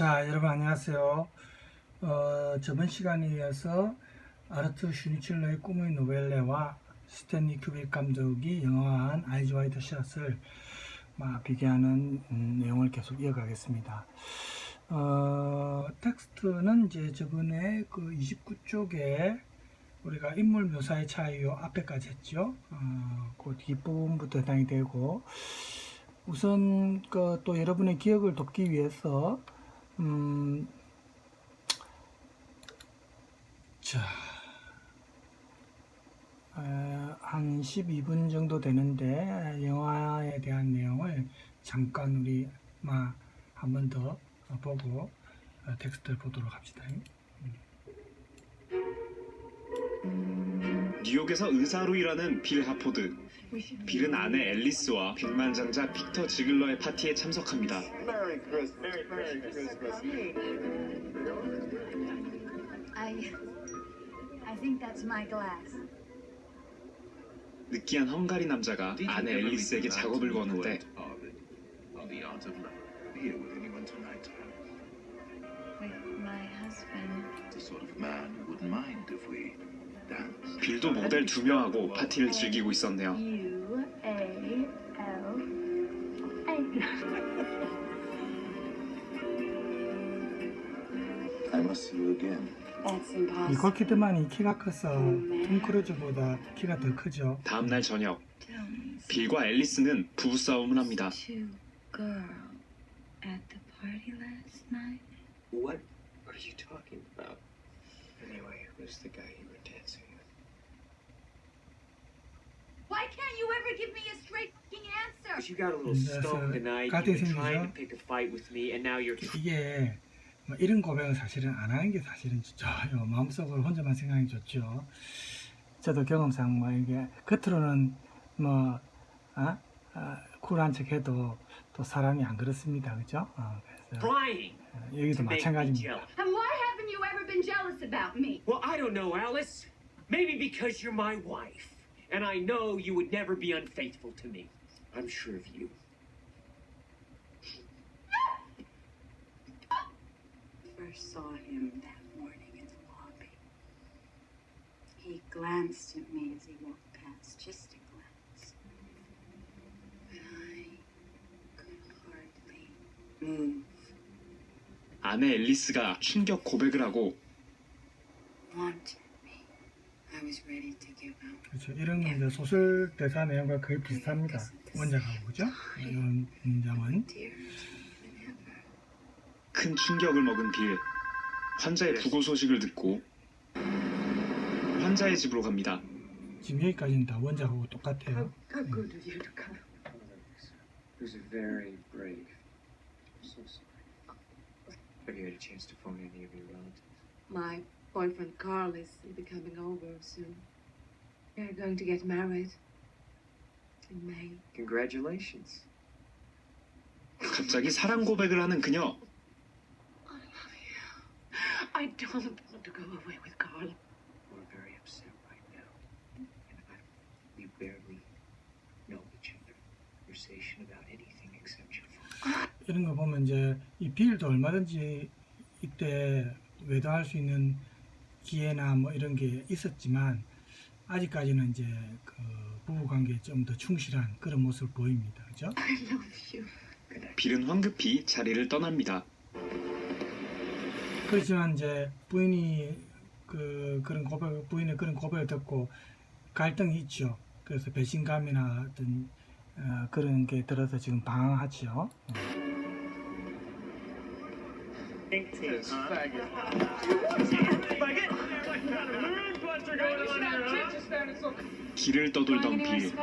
자, 여러분 안녕하세요. 저번 시간에 이어서 아르투 슈니칠러의 꿈의 노벨레와 스탠리 큐빅 감독이 영화한 아이즈 와이드 샷을 비교하는 내용을 계속 이어가겠습니다. 텍스트는 이제 저번에 그 29쪽에 우리가 인물 묘사의 차이 요 앞에까지 했죠. 그 뒷부분부터 해당이 되고, 우선 또 여러분의 기억을 돕기 위해서 자, 한 12분 정도 되는데 영화에 대한 내용을 잠깐 우리 한 번 더 보고 텍스트를 보도록 합시다. 뉴욕에서 의사로 일하는 빌 하포드. 빌은 아내 앨리스와 백만장자 빅터 지글러의 파티에 참석합니다. I think that's my glass. 느끼한 헝가리 남자가 아내 앨리스에게 작업을 거는데 With my husband. 빌도 모델 2명하고 파티를 즐기고 있었네요. U-A-L-A. I must see you again. That's impossible. 니콜 키드만이 키가 커서 톰 크루즈보다 키가 더 크죠. 다음날 저녁, Tell me. 빌과 앨리스는 부부싸움을 합니다. Two girl at the party last night. What are you talking about? Anyway, who's the guy you were dancing with? Why can't you ever give me a straight fucking answer? Because you got a little Yes, stoned tonight, 같은 you've been trying 생이죠. to pick a fight with me, and now you're... 이게 이런 고백은 사실은 안 하는 게 사실은 좋아요. 마음속으로 혼자만 생각이 좋죠. 저도 경험상 이게 겉으로는 쿨한 척해도 또 사람이 안 그렇습니다, 그죠? 그래서 trying 여기도 to make me 마찬가지입니다. jealous. And why haven't you ever been jealous about me? Well, I don't know, Alice. Maybe because you're my wife, and I know you would never be unfaithful to me. I'm sure of you. First saw him that morning in the lobby. He glanced at me as he walked past, just a glance. And I could hardly move. 아내 앨리스가 충격 고백을 하고 Wanted me. I was ready to give out. 그렇죠. 이런 이제 소설 대사 내용과 거의 비슷합니다. 원작하고, 그죠? 이런 문장은. Tears than ever. 큰 충격을 먹은 빌. 환자의 부고 소식을 듣고 환자의 집으로 갑니다. 지금 여기까지는 다 원작하고 똑같아요. How good of you to come. It was very brave. I'm so sorry. Have you had a chance to phone any of your relatives? My boyfriend Carl is becoming over soon. We're going to get married in May. Congratulations. 갑자기 사랑 고백을 하는 그녀. I don't want to go away with Carl. We're very upset right now. And we barely know each other. Conversation about anything except your phone. 이런 거 보면 이제 이 빌도 얼마든지 이때 외도할 수 있는 기회나 이런 게 있었지만 아직까지는 이제 그 부부 관계에 좀 더 충실한 그런 모습을 보입니다. 그죠? I love you. 빌은 황급히 자리를 떠납니다. 그렇지만 이제 부인이 부인의 그런 고백을 듣고 갈등이 있죠. 그래서 배신감이나 어떤 그런 게 들어서 지금 방황하죠. 길을 떠돌던 빌.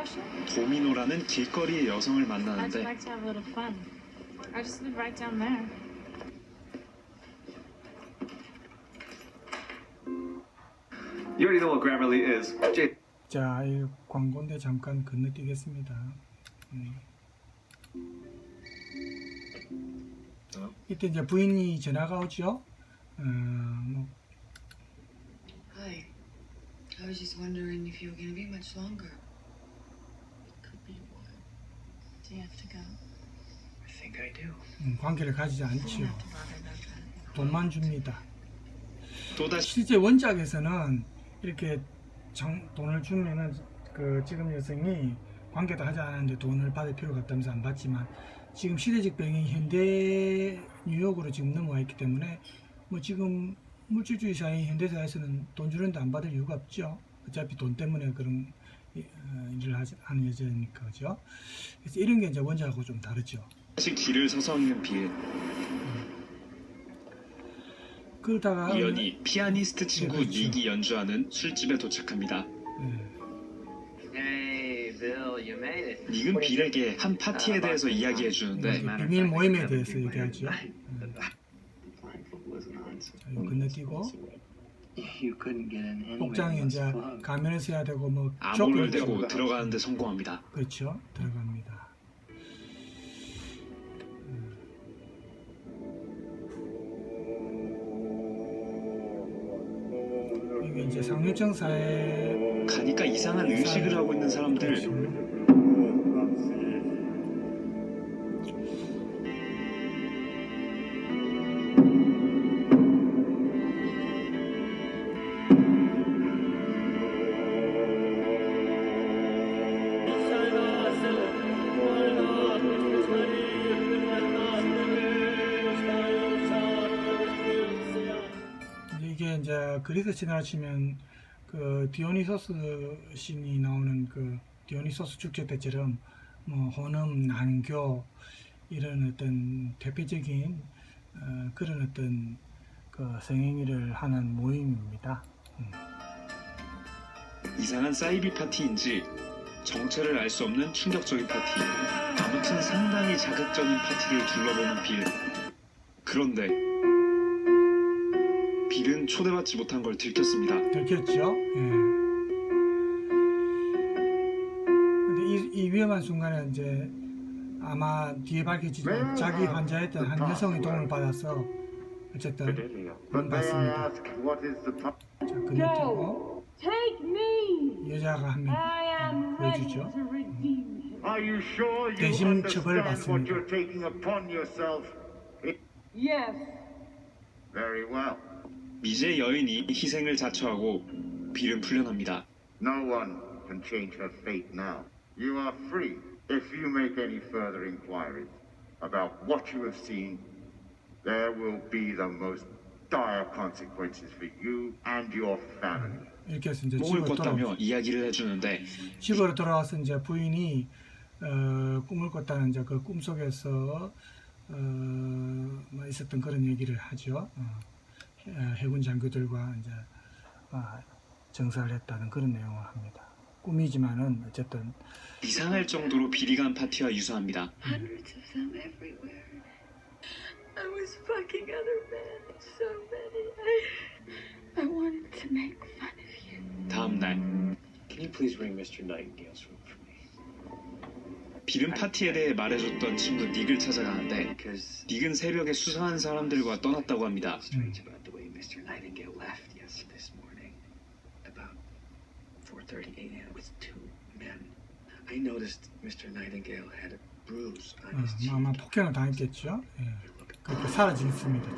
도미노라는 길거리의 여성을 I'd 만나는데 like to have a little fun. I just live right down there. You already know what Grammarly is. 자, 이 광고인데 잠깐 건너뛰겠습니다. 이때 이제 부인이 전화가 오죠. Hi. I was just wondering if you were going to be much longer. It could be a while. Do you have to go? I think I do. 관계를 가지지 You don't 않지요. have to bother about that. 돈만 줍니다. 또다시 실제 원작에서는 이렇게 돈을 주면은 그 지금 여성이 관계도 하지 않았는데 돈을 받을 필요가 없다면서 안 받지만, 지금 시대적 배경이 현대 뉴욕으로 지금 넘어와 있기 때문에 뭐 지금 물질주의 사회 현대사에서는 돈 주는데 안 받을 이유가 없죠. 어차피 돈 때문에 그런 일을 하는 여자니까, 그죠? 그래서 이런 게 이제 원작하고 좀 다르죠. 길을 서성이는 빌. 그러다가 우연히 피아니스트 친구 그렇죠. 닉이 연주하는 술집에 도착합니다. Hey, Bill, you made it. 닉은 빌에게 한 파티에 대해서 이야기해 주는데 비밀 모임에 대해서 얘기하죠. 자, 이거 건너뛰고 You couldn't get in anyway. 복장이 이제 가면을 써야 되고 뭐 암호를 조끼를 대고 들어가는데 성공합니다. 그렇죠. 들어갑니다. 이게 이제 상류층 사회 가니까 이상한 의식을 하고 있는 사람들. 이게 이제 그리스 신화를 치면 그 디오니소스 신이 나오는 그 디오니소스 축제 때처럼 뭐 혼음, 난교 이런 어떤 대표적인 그런 어떤 그 성행위를 하는 모임입니다. 이상한 사이비 파티인지 정체를 알 수 없는 충격적인 파티. 아무튼 상당히 자극적인 파티를 둘러보는 빌. 그런데 빌은 초대받지 못한 걸 들켰습니다. 들켰죠. 예. 근데 이 위험한 순간에 이제 아마 뒤에 밝혀지지만 자기 환자였던 한 여성의 도움을 받아서 어쨌든 구원받습니다. 자, 건너뛰고 Take me! 여자가 한 명 I am ready 보여주죠. to redeem him. Are you sure you 대신 understand 처벌을 what 받습니다. you're taking upon yourself? Yes. Very well. 미제 여인이 희생을 자처하고 빌은 풀려납니다. No one can change her fate now. You are free. If you make any further inquiries about what you have seen, there will be the most dire consequences for you and your family. 이렇게 해서 이제 꿈을 집으로 꿨다며 이야기를 해주는데 집으로 돌아와서 이제 부인이 꿈을 꿨다는 이제 그 꿈속에서 뭐 있었던 그런 얘기를 하죠. 해군 장교들과 이제 정사를 했다는 그런 내용을 합니다. 꿈이지만은 어쨌든 이상할 정도로 빌이 간 파티와 유사합니다. Hundreds of them everywhere. I was fucking other men, so many. I wanted to make fun of you. 다음 날 Can you please ring Mr. Nightingale's room for me? 빌은 파티에 대해 말해줬던 친구 닉을 찾아가는데 Because 닉은 새벽에 수상한 사람들과 떠났다고 합니다. strange about the way Mr. Nightingale left this morning. About 4:30 a.m. with two men. I noticed Mr. Nightingale had a bruise on his cheek. 아마 폭행을 당했겠죠. 예. 그렇게 사라졌습니다.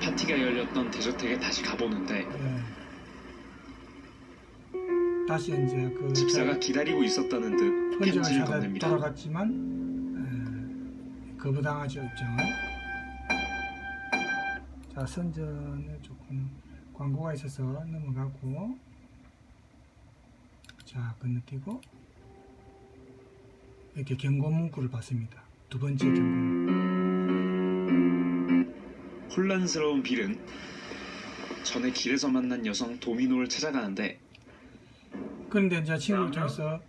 파티가 열렸던 대저택에 다시 가보는데 다시 이제 그 집사가 기다리고 있었다는 듯 흔적을 편지를 찾아 건넵니다. 돌아갔지만 거부당하죠, 입장을. 자, 선전에 조금 광고가 있어서 넘어가고, 자, 건너뛰고 이렇게 경고 문구를 받습니다. 두 번째 경고. 혼란스러운 빌은 전에 길에서 만난 여성 도미노를 찾아가는데 그런데 이제 친구를 통해서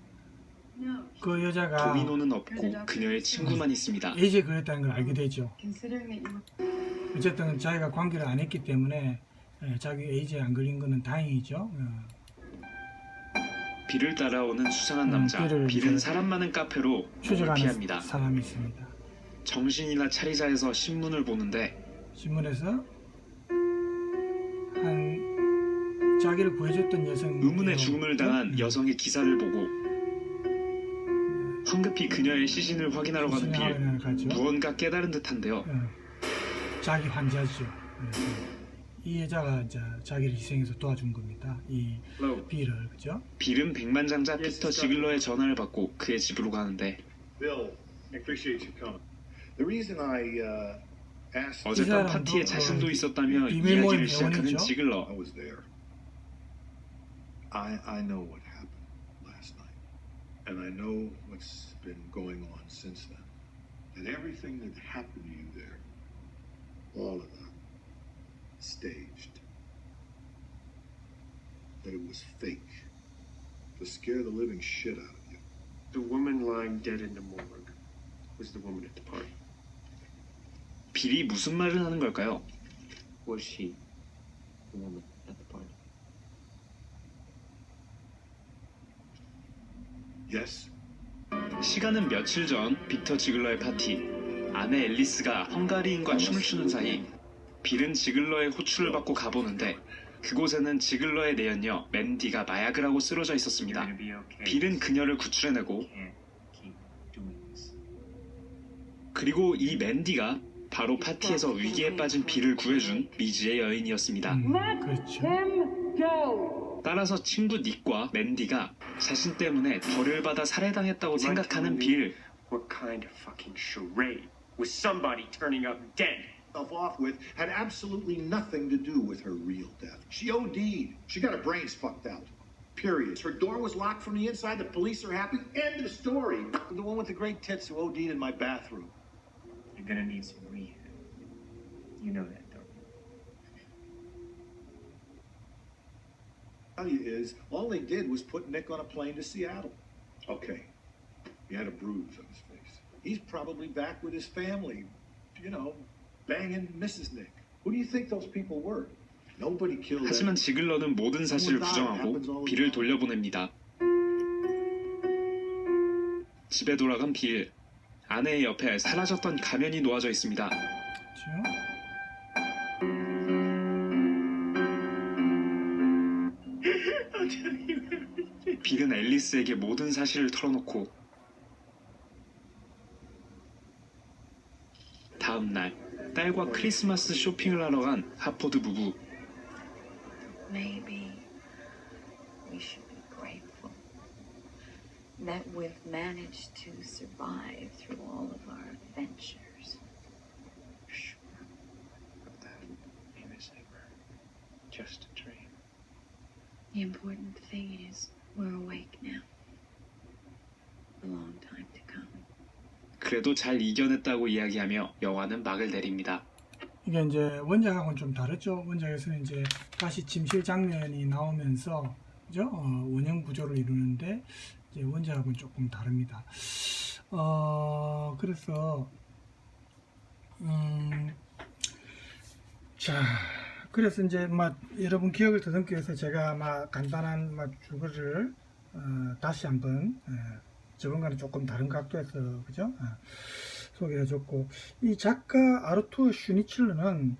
그 여자가 도미노는 없고 그녀의 친구만 있습니다. 에이즈에 걸렸다는 걸 알게 되죠. Considering that you 어쨌든 자기가 관계를 안 했기 때문에 자기 에이즈에 안 걸린 거는 다행이죠. 빌을 따라오는 수상한 남자. 빌을 빌은 이제 사람 많은 카페로 추적하는 피합니다. 사람이 있습니다. 정신이나 차리자 해서 신문을 보는데 신문에서 한 자기를 구해줬던 여성 의문의 죽음을 당한 여성의 기사를 보고 황급히 그녀의 시신을 확인하러 가는 빌. 가죠. 무언가 깨달은 듯한데요. 자기 환자죠. 그래서 이 여자가 이제 자기를 희생해서 도와준 겁니다. 이 빌을, 그죠? 빌은 백만장자 피터 지글러의 전화를 받고 그의 집으로 가는데 Bill, I appreciate you coming. The reason I asked 어젯밤 사람도 파티에 자신도 있었다며 비밀 모임 이야기를 시작하는 회원이죠. 지글러. I was there. I know what happened last night. And I know what's been going on since then. And everything that happened to you there, all of that, staged. That it was fake. To scare the living shit out of you. The woman lying dead in the morgue was the woman at the party. 빌이 무슨 말을 하는 걸까요? Was she the woman at the party? Yes? 시간은 며칠 전 빅터 지글러의 파티. 아내 앨리스가 헝가리인과 춤을 추는 사이 빌은 지글러의 호출을 받고 가보는데 그곳에는 지글러의 내연녀 맨디가 마약을 하고 쓰러져 있었습니다. 빌은 그녀를 구출해내고 그리고 이 맨디가 바로 파티에서 위기에 빠진 빌을 구해준 미지의 여인이었습니다. 그렇죠. 따라서 친구 닉과 맨디가 자신 때문에 벌을 받아 살해당했다고 생각하는 빌. What kind of fucking charade was somebody turning up dead? Off with had absolutely nothing to do with her real death. She OD'd. She got her brains fucked out. Period. Her door was locked from the inside. The police are happy. End of story. The one with the great tits who OD'd in my bathroom. You're gonna need some rehab. You know that, don't you? Tell you is, all they did was put Nick on a plane to Seattle. Okay, he had a bruise on his face. He's probably back with his family, you know, banging Mrs. Nick. Who do you think those people were? Nobody killed 하지만 anyone. 지글러는 모든 사실을 부정하고 빌을 돌려보냅니다. 집에 돌아간 빌. 아내의 옆에 사라졌던 가면이 놓아져 있습니다. 그렇죠. 빌은 앨리스에게 모든 사실을 털어놓고 다음 날 딸과 크리스마스 쇼핑을 하러 간 하포드 부부. Maybe we should be grateful that we've managed to survive through all of our adventures. But that is ever just a dream. The important thing is we're awake now. A long time to come. 그래도 잘 이겨냈다고 이야기하며 영화는 막을 내립니다. 이게 이제 원작하고는 좀 다르죠. 원작에서는 이제 다시 침실 장면이 나오면서 그죠? 원형 구조를 이루는데 이제 원작하고는 조금 다릅니다. 그래서 자, 그래서 이제 막 여러분 기억을 더듬기 위해서 제가 막 간단한 막 주거를 다시 한번 저번과는 조금 다른 각도에서 그죠? 소개해 줬고, 이 작가 아르투르 슈니칠러는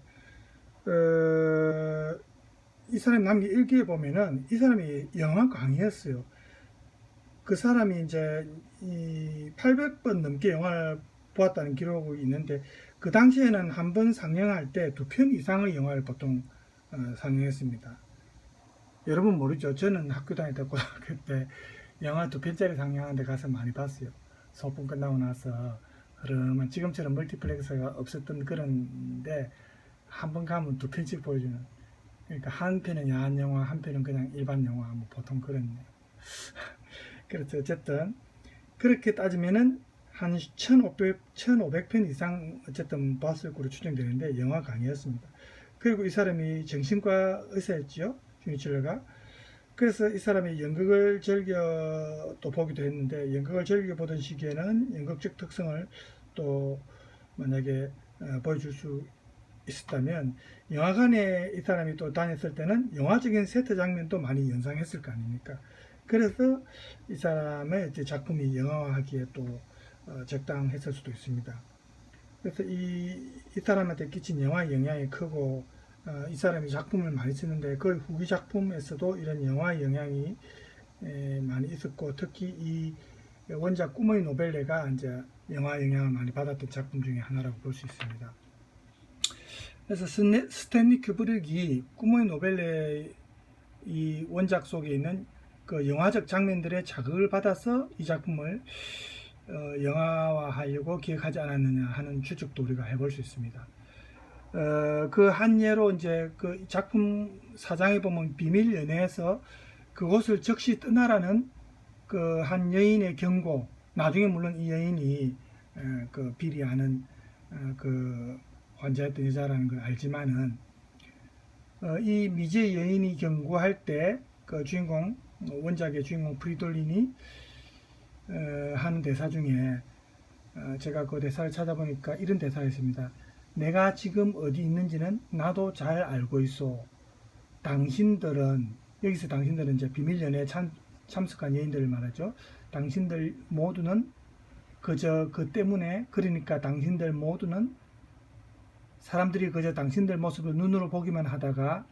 이 사람이 남긴 일기에 보면은 이 사람이 영화 강의였어요. 그 사람이 이제 이 800번 넘게 영화를 보았다는 기록이 있는데 그 당시에는 한 번 상영할 때 2편 이상의 영화를 보통 상영했습니다. 여러분 모르죠? 저는 학교 다닐 때 고등학교 때 영화 2편짜리 상영하는데 가서 많이 봤어요. 소풍 끝나고 나서 그러면 지금처럼 멀티플렉스가 없었던 그런데 한 번 가면 2편씩 보여주는, 그러니까 한 편은 야한 영화, 한 편은 그냥 일반 영화, 뭐 보통 그런. 그렇죠. 어쨌든 그렇게 따지면은 한 1500편 이상 어쨌든 봤을 거로 추정되는데 영화 강의였습니다. 그리고 이 사람이 정신과 의사였죠, 슈니칠러가. 그래서 이 사람이 연극을 즐겨 또 보기도 했는데, 연극을 즐겨 보던 시기에는 연극적 특성을 또 만약에 보여줄 수 있었다면, 영화관에 이 사람이 또 다녔을 때는 영화적인 세트 장면도 많이 연상했을 거 아닙니까? 그래서 이 사람의 이제 작품이 영화화하기에 또 적당했을 수도 있습니다. 그래서 이 사람한테 끼친 영화 영향이 크고, 이 사람이 작품을 많이 쓰는데 그 후기 작품에서도 이런 영화 영향이 많이 있었고, 특히 이 원작 꿈의 노벨레가 이제 영화 영향을 많이 받았던 작품 중에 하나라고 볼 수 있습니다. 그래서 스탠리 큐브릭이 꿈의 노벨레 이 원작 속에 있는 그 영화적 장면들의 자극을 받아서 이 작품을 영화화하려고 기획하지 않았느냐 하는 추측도 우리가 해볼 수 있습니다. 그 한 예로 이제 그 작품 사장에 보면 비밀 연애에서 그곳을 즉시 떠나라는 그 한 여인의 경고, 나중에 물론 이 여인이 그 비리 아는 그 환자였던 여자라는 걸 알지만은 이 미제 여인이 경고할 때 그 주인공, 원작의 주인공 프리돌린이 하는 대사 중에 제가 그 대사를 찾아보니까 이런 대사가 있습니다. 내가 지금 어디 있는지는 나도 잘 알고 있어. 당신들은, 여기서 당신들은 이제 비밀 연애에 참석한 여인들을 말하죠. 당신들 모두는 그저 그 때문에, 그러니까 당신들 모두는 사람들이 그저 당신들 모습을 눈으로 보기만 하다가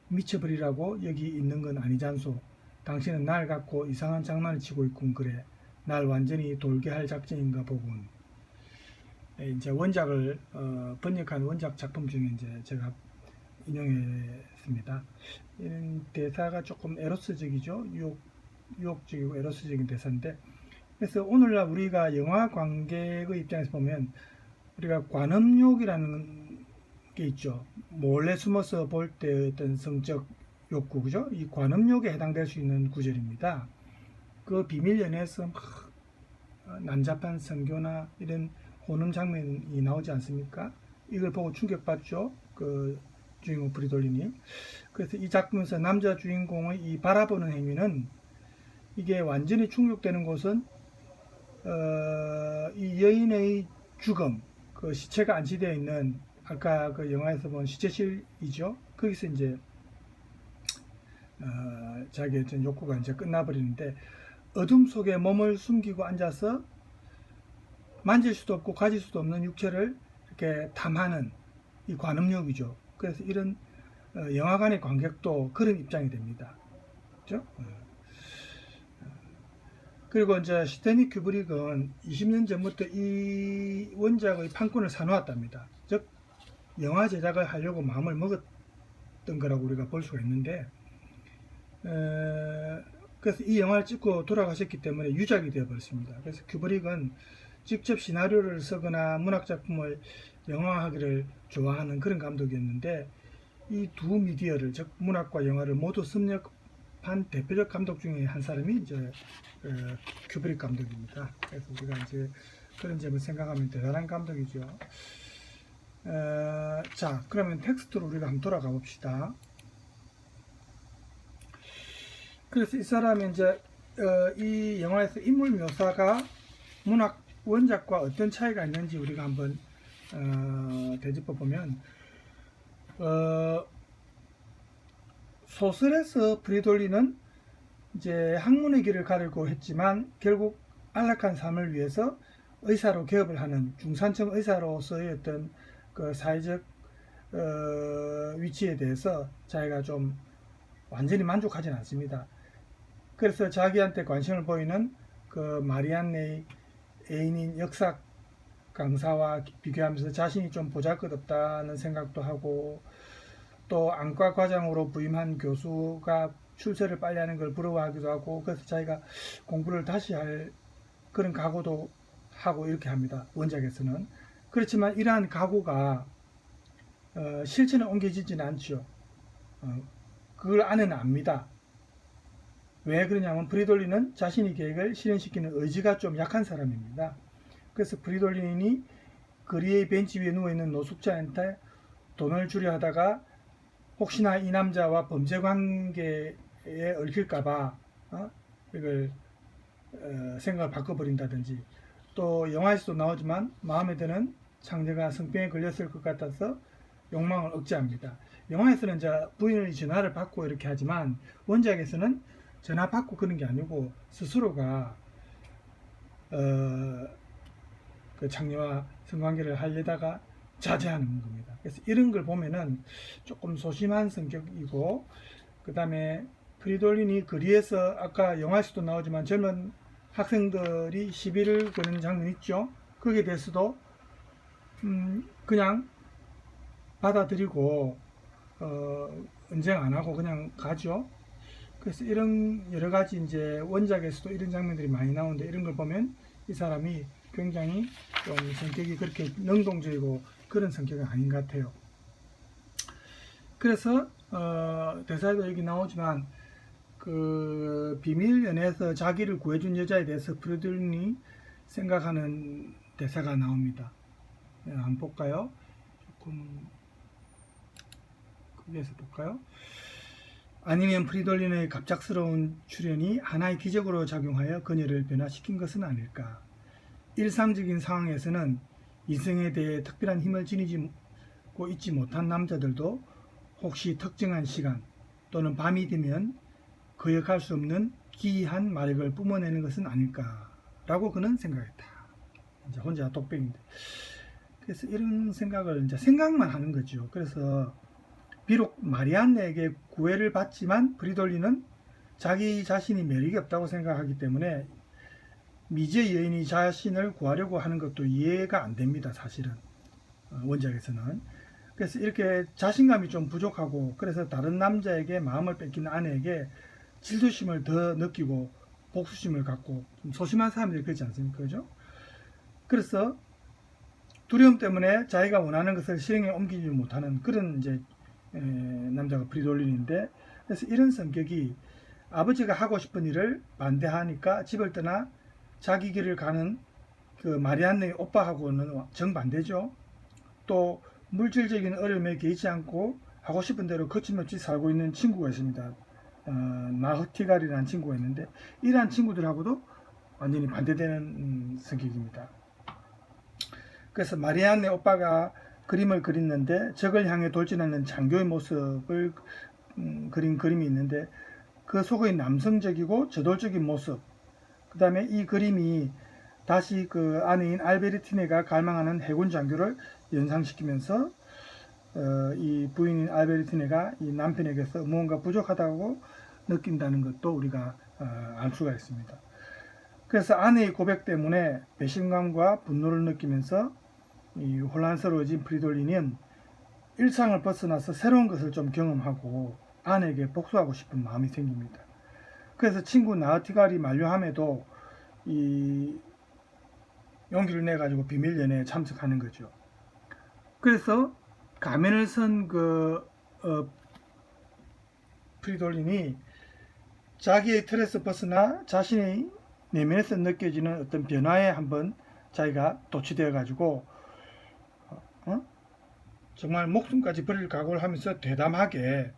미쳐버리라고 여기 있는 건 아니잖소. 당신은 날 갖고 이상한 장난을 치고 있군. 그래. 날 완전히 돌게 할 작전인가 보군. 이제 원작을 번역한 원작 작품 중에 이제 제가 인용했습니다. 이런 대사가 조금 에로스적이죠. 유혹적이고 에로스적인 대사인데, 그래서 오늘날 우리가 영화 관객의 입장에서 보면 우리가 관음욕이라는 게 있죠. 몰래 숨어서 볼 때 어떤 성적 욕구, 그죠? 이 관음욕에 해당될 수 있는 구절입니다. 그 비밀 연애에서 막 난잡한 성교나 이런 혼음 장면이 나오지 않습니까? 이걸 보고 충격받죠. 그 주인공 프리돌린이. 그래서 이 작품에서 남자 주인공의 이 바라보는 행위는, 이게 완전히 충족되는 곳은 이 여인의 죽음, 그 시체가 안치되어 있는, 아까 그 영화에서 본 시체실이죠. 거기서 이제 자기의 전 욕구가 이제 끝나버리는데, 어둠 속에 몸을 숨기고 앉아서 만질 수도 없고 가질 수도 없는 육체를 이렇게 탐하는 이 관음욕이죠. 그래서 이런 영화관의 관객도 그런 입장이 됩니다. 그렇죠? 그리고 이제 스탠리 큐브릭은 20년 전부터 이 원작의 판권을 사놓았답니다. 즉 영화 제작을 하려고 마음을 먹었던 거라고 우리가 볼 수가 있는데, 그래서 이 영화를 찍고 돌아가셨기 때문에 유작이 되어버렸습니다. 그래서 큐브릭은 직접 시나리오를 쓰거나 문학작품을 영화화하기를 좋아하는 그런 감독이었는데, 이 두 미디어를, 즉 문학과 영화를 모두 섭렵한 대표적 감독 중에 한 사람이 이제 큐브릭 감독입니다. 그래서 우리가 이제 그런 점을 생각하면 대단한 감독이죠. 자, 그러면 텍스트로 우리가 한번 돌아가 봅시다. 그래서 이 사람이 이제 이 영화에서 인물 묘사가 문학 원작과 어떤 차이가 있는지 우리가 한번 되짚어 보면, 소설에서 프리돌린은 이제 학문의 길을 가려고 했지만 결국 안락한 삶을 위해서 의사로 개업을 하는 중산층 의사로서의 어떤 그 사회적 위치에 대해서 자기가 좀 완전히 만족하지는 않습니다. 그래서 자기한테 관심을 보이는 그 마리안네의 애인인 역사 강사와 비교하면서 자신이 좀 보잘것없다는 생각도 하고, 또 안과 과장으로 부임한 교수가 출세를 빨리 하는 걸 부러워하기도 하고, 그래서 자기가 공부를 다시 할 그런 각오도 하고 이렇게 합니다. 원작에서는. 그렇지만 이러한 각오가 실천에 옮겨지지는 않죠. 그걸 아내는 압니다. 왜 그러냐면 프리돌린은 자신의 계획을 실현시키는 의지가 좀 약한 사람입니다. 그래서 프리돌린이 거리의 벤치 위에 누워있는 노숙자한테 돈을 주려 하다가 혹시나 이 남자와 범죄 관계에 얽힐까봐 이걸 생각을 바꿔버린다든지, 또 영화에서도 나오지만 마음에 드는 상대가 성병에 걸렸을 것 같아서 욕망을 억제합니다. 영화에서는 이제 부인의 전화를 받고 이렇게 하지만 원작에서는 전화 받고 그런 게 아니고 스스로가 그 장녀와 성관계를 하려다가 자제하는 겁니다. 그래서 이런 걸 보면은 조금 소심한 성격이고, 그 다음에 프리돌린이 거리에서 아까 영화에서도 나오지만 젊은 학생들이 시비를 거는 장면 있죠. 거기에 대해서도 그냥 받아들이고 언쟁 안 하고 그냥 가죠. 그래서 이런 여러 가지 이제 원작에서도 이런 장면들이 많이 나오는데 이런 걸 보면 이 사람이 굉장히 좀 성격이 그렇게 능동적이고 그런 성격은 아닌 것 같아요. 그래서 대사에도 여기 나오지만 그 비밀 연애에서 자기를 구해준 여자에 대해서 프리돌린이 생각하는 대사가 나옵니다. 한번 볼까요? 조금 크게서 볼까요? 아니면 프리돌린의 갑작스러운 출현이 하나의 기적으로 작용하여 그녀를 변화시킨 것은 아닐까? 일상적인 상황에서는 이성에 대해 특별한 힘을 지니고 있지 못한 남자들도 혹시 특정한 시간 또는 밤이 되면 거역할 수 없는 기이한 마력을 뿜어내는 것은 아닐까라고 그는 생각했다. 이제 혼자 독백인데. 그래서 이런 생각을 이제 생각만 하는 거죠. 그래서 비록 마리안네에게 구애를 받지만 프리돌린은 자기 자신이 매력이 없다고 생각하기 때문에 미제 여인이 자신을 구하려고 하는 것도 이해가 안 됩니다. 사실은 원작에서는. 그래서 이렇게 자신감이 좀 부족하고 그래서 다른 남자에게 마음을 뺏긴 아내에게 질투심을 더 느끼고 복수심을 갖고 좀 소심한 사람들이 그렇지 않습니까? 그죠? 그래서 두려움 때문에 자기가 원하는 것을 실행에 옮기지 못하는 그런 이제 남자가 프리돌린인데, 그래서 이런 성격이 아버지가 하고 싶은 일을 반대하니까 집을 떠나 자기 길을 가는 그 마리안네의 오빠하고는 정반대죠. 또 물질적인 어려움에 개의치 않고 하고 싶은 대로 거침없이 살고 있는 친구가 있습니다. 나흐티갈이라는 친구가 있는데 이러한 친구들하고도 완전히 반대되는 성격입니다. 그래서 마리안네 오빠가 그림을 그렸는데 적을 향해 돌진하는 장교의 모습을 그린 그림이 있는데 그 속의 남성적이고 저돌적인 모습, 그 다음에 이 그림이 다시 그 아내인 알베르티네가 갈망하는 해군 장교를 연상시키면서 이 부인인 알베르티네가 이 남편에게서 무언가 부족하다고 느낀다는 것도 우리가 알 수가 있습니다. 그래서 아내의 고백 때문에 배신감과 분노를 느끼면서 이 혼란스러워진 프리돌린은 일상을 벗어나서 새로운 것을 좀 경험하고 아내에게 복수하고 싶은 마음이 생깁니다. 그래서 친구 나흐티갈이 만류함에도 이 용기를 내 가지고 비밀 연애에 참석하는 거죠. 그래서 가면을 쓴 그 프리돌린이 자기의 틀에서 벗어나 자신의 내면에서 느껴지는 어떤 변화에 한번 자기가 도취되어 가지고 정말 목숨까지 버릴 각오를 하면서 대담하게,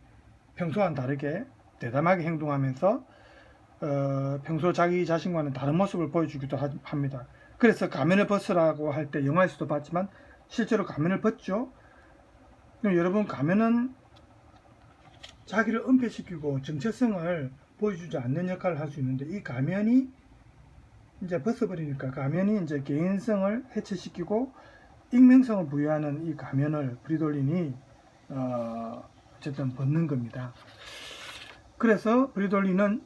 평소와는 다르게 대담하게 행동하면서 평소 자기 자신과는 다른 모습을 보여주기도 합니다. 그래서 가면을 벗으라고 할 때 영화에서도 봤지만 실제로 가면을 벗죠. 그럼 여러분, 가면은 자기를 은폐시키고 정체성을 보여주지 않는 역할을 할 수 있는데 이 가면이 이제 벗어버리니까 가면이 이제 개인성을 해체시키고 익명성을 부여하는 이 가면을 프리돌린이 어쨌든 벗는 겁니다. 그래서 프리돌린은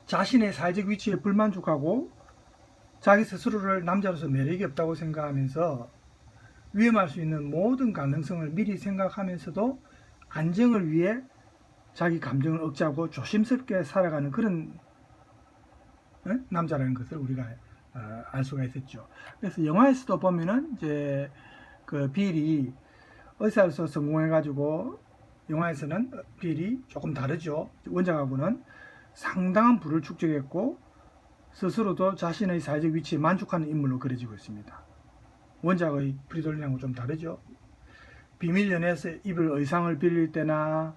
자신의 사회적 위치에 불만족하고 자기 스스로를 남자로서 매력이 없다고 생각하면서 위험할 수 있는 모든 가능성을 미리 생각하면서도 안정을 위해 자기 감정을 억제하고 조심스럽게 살아가는 그런 남자라는 것을 우리가 알 수가 있었죠. 그래서 영화에서도 보면은 이제 그 빌이 의사로서 성공해가지고 영화에서는 빌이 조금 다르죠. 원작하고는 상당한 부를 축적했고 스스로도 자신의 사회적 위치에 만족하는 인물로 그려지고 있습니다. 원작의 프리돌린하고 좀 다르죠. 비밀 연애에서 입을 의상을 빌릴 때나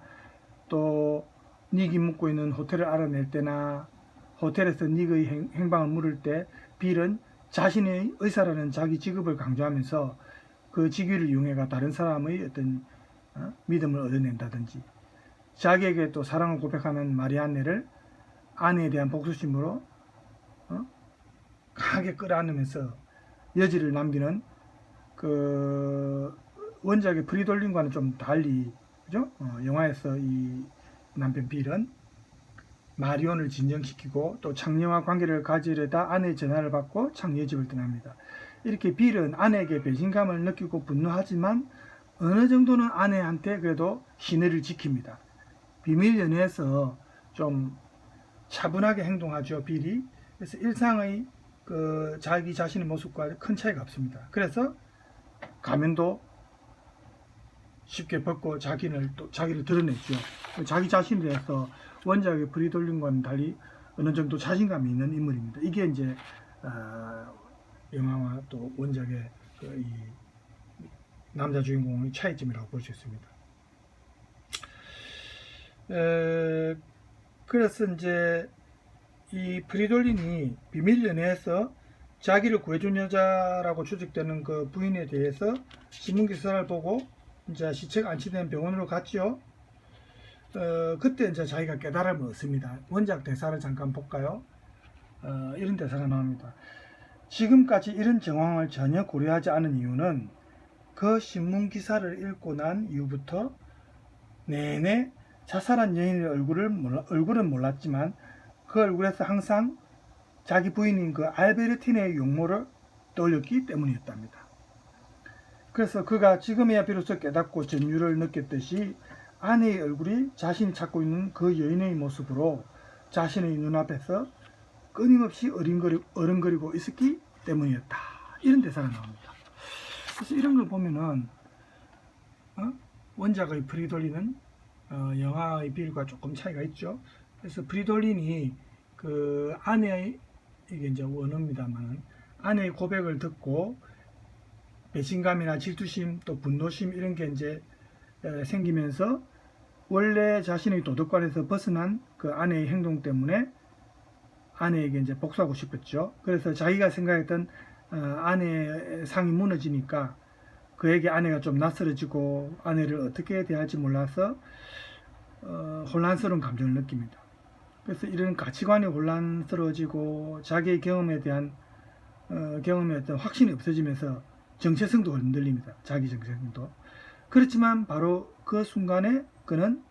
또 닉이 묵고 있는 호텔을 알아낼 때나 호텔에서 닉의 행방을 물을 때 빌은 자신의 의사라는 자기 직업을 강조하면서 그 직위를 이용해가 다른 사람의 어떤 믿음을 얻어낸다든지, 자기에게 또 사랑을 고백하는 마리안네를 아내에 대한 복수심으로 강하게 끌어안으면서 여지를 남기는 그 원작의 프리돌린과는 좀 달리, 그죠? 영화에서 이 남편 빌은 마리온을 진정시키고 또 창녀와 관계를 가지려다 아내의 전화를 받고 창녀의 집을 떠납니다. 이렇게 빌은 아내에게 배신감을 느끼고 분노하지만 어느 정도는 아내한테 그래도 신의를 지킵니다. 비밀 연애에서 좀 차분하게 행동하죠, 빌이. 그래서 일상의 그 자기 자신의 모습과 큰 차이가 없습니다. 그래서 가면도 쉽게 벗고 자기를 드러냈죠. 자기 자신에 대해서 원작의 브리돌린과는 달리 어느 정도 자신감이 있는 인물입니다. 이게 이제 영화와 또 원작의 이 남자 주인공의 차이점이라고 볼 수 있습니다. 그래서 이제 이 브리돌린이 비밀 연애에서 자기를 구해준 여자라고 추측되는 그 부인에 대해서 신문 기사를 보고 이제 시체가 안치된 병원으로 갔죠. 그때 이제 자기가 깨달음을 얻습니다. 원작 대사를 잠깐 볼까요? 이런 대사가 나옵니다. 지금까지 이런 정황을 전혀 고려하지 않은 이유는 그 신문 기사를 읽고 난 이후부터 내내 자살한 여인의 얼굴은 몰랐지만 그 얼굴에서 항상 자기 부인인 그 알베르티네의 용모를 떠올렸기 때문이었답니다. 그래서 그가 지금에야 비로소 깨닫고 전율을 느꼈듯이 아내의 얼굴이 자신이 찾고 있는 그 여인의 모습으로 자신의 눈앞에서 끊임없이 어른거리고 있었기 때문이었다. 이런 대사가 나옵니다. 그래서 이런 걸 보면은 원작의 브리돌린은 영화의 빌과 조금 차이가 있죠. 그래서 브리돌린이 그 아내의, 이게 이제 원어입니다만, 아내의 고백을 듣고 배신감이나 질투심 또 분노심 이런 게 이제 생기면서 원래 자신의 도덕관에서 벗어난 그 아내의 행동 때문에 아내에게 이제 복수하고 싶었죠. 그래서 자기가 생각했던 아내의 상이 무너지니까 그에게 아내가 좀 낯설어지고 아내를 어떻게 대할지 몰라서 혼란스러운 감정을 느낍니다. 그래서 이런 가치관이 혼란스러워지고 자기의 경험에 대한 경험에 어떤 확신이 없어지면서 정체성도 흔들립니다. 자기 정체성도. 그렇지만 바로 그 순간에 그는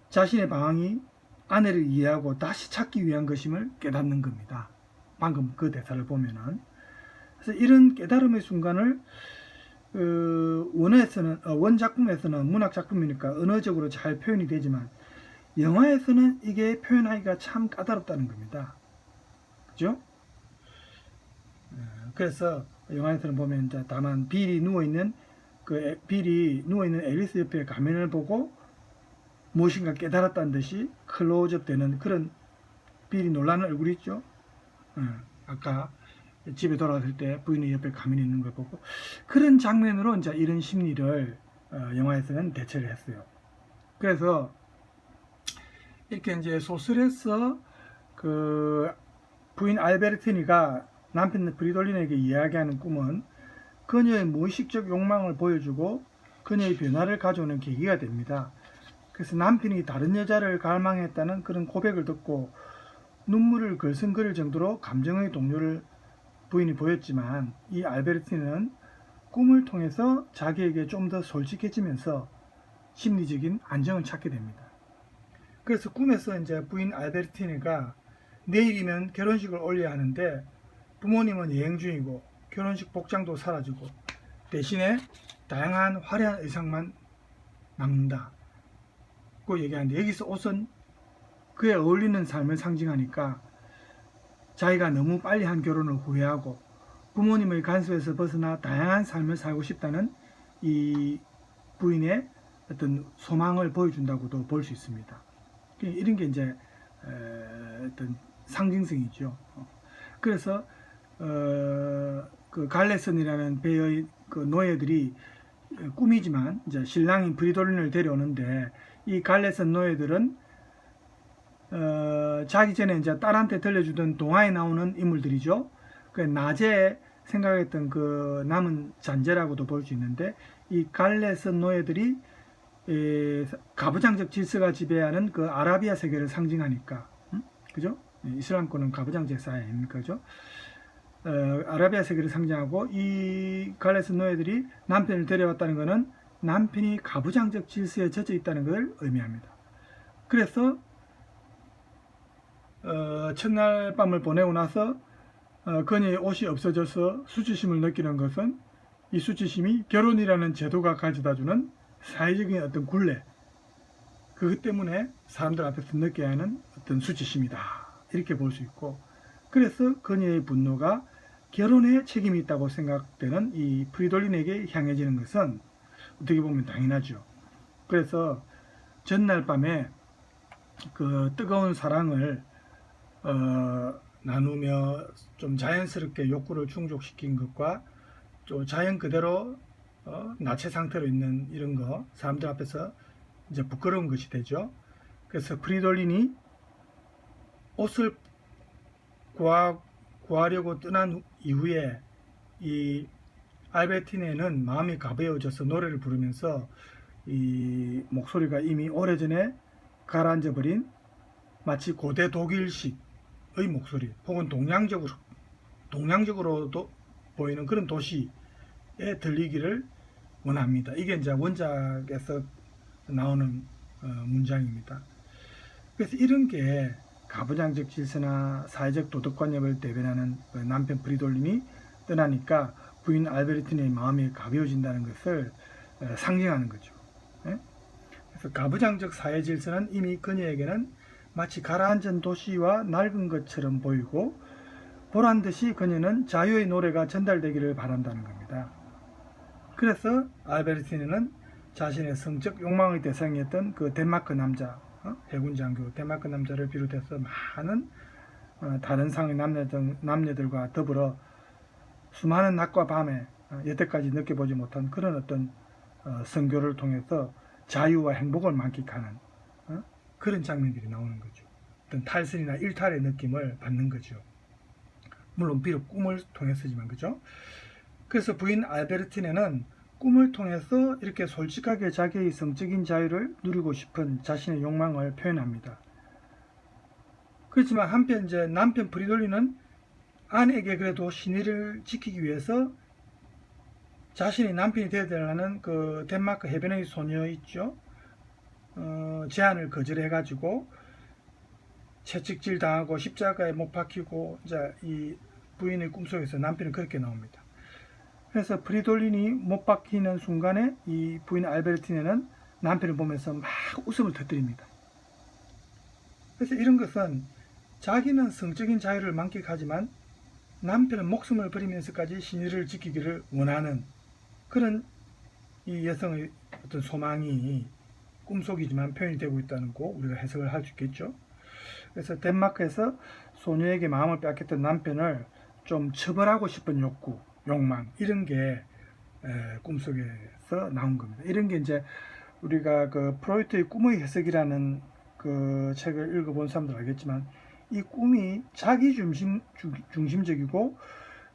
자신의 방황이 아내를 이해하고 다시 찾기 위한 것임을 깨닫는 겁니다. 방금 그 대사를 보면은. 그래서 이런 깨달음의 순간을 원작품에서는 문학작품이니까 언어적으로 잘 표현이 되지만 영화에서는 이게 표현하기가 참 까다롭다는 겁니다. 그죠? 그래서 영화에서는 보면 이제 다만 빌이 누워있는 앨리스 옆에 가면을 보고 무엇인가 깨달았다는 듯이 클로즈업 되는 그런 빌이 놀라는 얼굴이 있죠. 아까 집에 돌아왔을 때 부인의 옆에 가면이 있는 걸 보고 그런 장면으로 이제 이런 심리를 영화에서는 대처를 했어요. 그래서 이렇게 이제 소설에서 그 부인 알베르티니가 남편 브리돌린에게 이야기하는 꿈은 그녀의 무의식적 욕망을 보여주고 그녀의 변화를 가져오는 계기가 됩니다. 그래서 남편이 다른 여자를 갈망했다는 그런 고백을 듣고 눈물을 글썽거릴 정도로 감정의 동요를 부인이 보였지만 이 알베르티는 꿈을 통해서 자기에게 좀 더 솔직해지면서 심리적인 안정을 찾게 됩니다. 그래서 꿈에서 이제 부인 알베르티니가 내일이면 결혼식을 올려야 하는데 부모님은 여행 중이고 결혼식 복장도 사라지고 대신에 다양한 화려한 의상만 남는다. 고 얘기하는데 여기서 옷은 그에 어울리는 삶을 상징하니까 자기가 너무 빨리 한 결혼을 후회하고 부모님의 간섭에서 벗어나 다양한 삶을 살고 싶다는 이 부인의 어떤 소망을 보여준다고도 볼 수 있습니다. 이런 게 이제 어떤 상징성이죠. 그래서 그 갈레슨이라는 배의 그 노예들이 꿈이지만 이제 신랑인 브리돌린을 데려오는데 이 갈레슨 노예들은 자기 전에 이제 딸한테 들려주던 동화에 나오는 인물들이죠. 그 낮에 생각했던 그 남은 잔재라고도 볼 수 있는데 이 갈레슨 노예들이 가부장적 질서가 지배하는 그 아라비아 세계를 상징하니까, 그죠? 이슬람권은 가부장적 사회 아닙니까, 그죠? 아라비아 세계를 상징하고 이 갈레슨 노예들이 남편을 데려왔다는 것은 남편이 가부장적 질서에 젖어 있다는 것을 의미합니다. 그래서 첫날 밤을 보내고 나서 그녀의 옷이 없어져서 수치심을 느끼는 것은 이 수치심이 결혼이라는 제도가 가져다주는 사회적인 어떤 굴레, 그것 때문에 사람들 앞에서 느껴야 하는 어떤 수치심이다, 이렇게 볼 수 있고, 그래서 그녀의 분노가 결혼에 책임이 있다고 생각되는 이 프리돌린에게 향해지는 것은 어떻게 보면 당연하죠. 그래서 전날 밤에 그 뜨거운 사랑을 나누며 좀 자연스럽게 욕구를 충족시킨 것과 또 자연 그대로 나체 상태로 있는 이런 거 사람들 앞에서 이제 부끄러운 것이 되죠. 그래서 프리돌린이 옷을 구하려고 떠난 이후에 이 알베르티네는 마음이 가벼워져서 노래를 부르면서 이 목소리가 이미 오래전에 가라앉아 버린 마치 고대 독일식의 목소리 혹은 동양적으로도 보이는 그런 도시에 들리기를 원합니다. 이게 이제 원작에서 나오는 문장입니다. 그래서 이런 게 가부장적 질서나 사회적 도덕관념을 대변하는 남편 프리돌린이 떠나니까 부인 알베르티네의 마음이 가벼워진다는 것을 상징하는 거죠. 그래서 가부장적 사회 질서는 이미 그녀에게는 마치 가라앉은 도시와 낡은 것처럼 보이고, 보란듯이 그녀는 자유의 노래가 전달되기를 바란다는 겁니다. 그래서 알베르티네는 자신의 성적 욕망의 대상이었던 그 덴마크 남자, 해군 장교 덴마크 남자를 비롯해서 많은 다른 상의 남녀들과 더불어 수많은 낮과 밤에 여태까지 느껴보지 못한 그런 어떤 선교를 통해서 자유와 행복을 만끽하는 그런 장면들이 나오는 거죠. 어떤 탈선이나 일탈의 느낌을 받는 거죠. 물론 비록 꿈을 통해서지만, 그죠? 그래서 부인 알베르티네는 꿈을 통해서 이렇게 솔직하게 자기의 성적인 자유를 누리고 싶은 자신의 욕망을 표현합니다. 그렇지만 한편 이제 남편 프리돌린은 아내에게 그래도 신의를 지키기 위해서 자신이 남편이 되어야하는 그 덴마크 해변의 소녀 있죠. 제안을 거절해가지고 채찍질 당하고 십자가에 못 박히고 이제 이 부인의 꿈속에서 남편은 그렇게 나옵니다. 그래서 프리돌린이 못 박히는 순간에 이 부인 알베르티네는 남편을 보면서 막 웃음을 터뜨립니다. 그래서 이런 것은 자기는 성적인 자유를 만끽하지만 남편은 목숨을 버리면서까지 신의를 지키기를 원하는 그런 이 여성의 어떤 소망이 꿈속이지만 표현이 되고 있다는 거 우리가 해석을 할 수 있겠죠. 그래서 덴마크에서 소녀에게 마음을 뺏겼던 남편을 좀 처벌하고 싶은 욕구, 욕망, 이런 게 꿈속에서 나온 겁니다. 이런 게 이제 우리가 그 프로이트의 꿈의 해석이라는 그 책을 읽어본 사람들 알겠지만, 이 꿈이 자기 중심적이고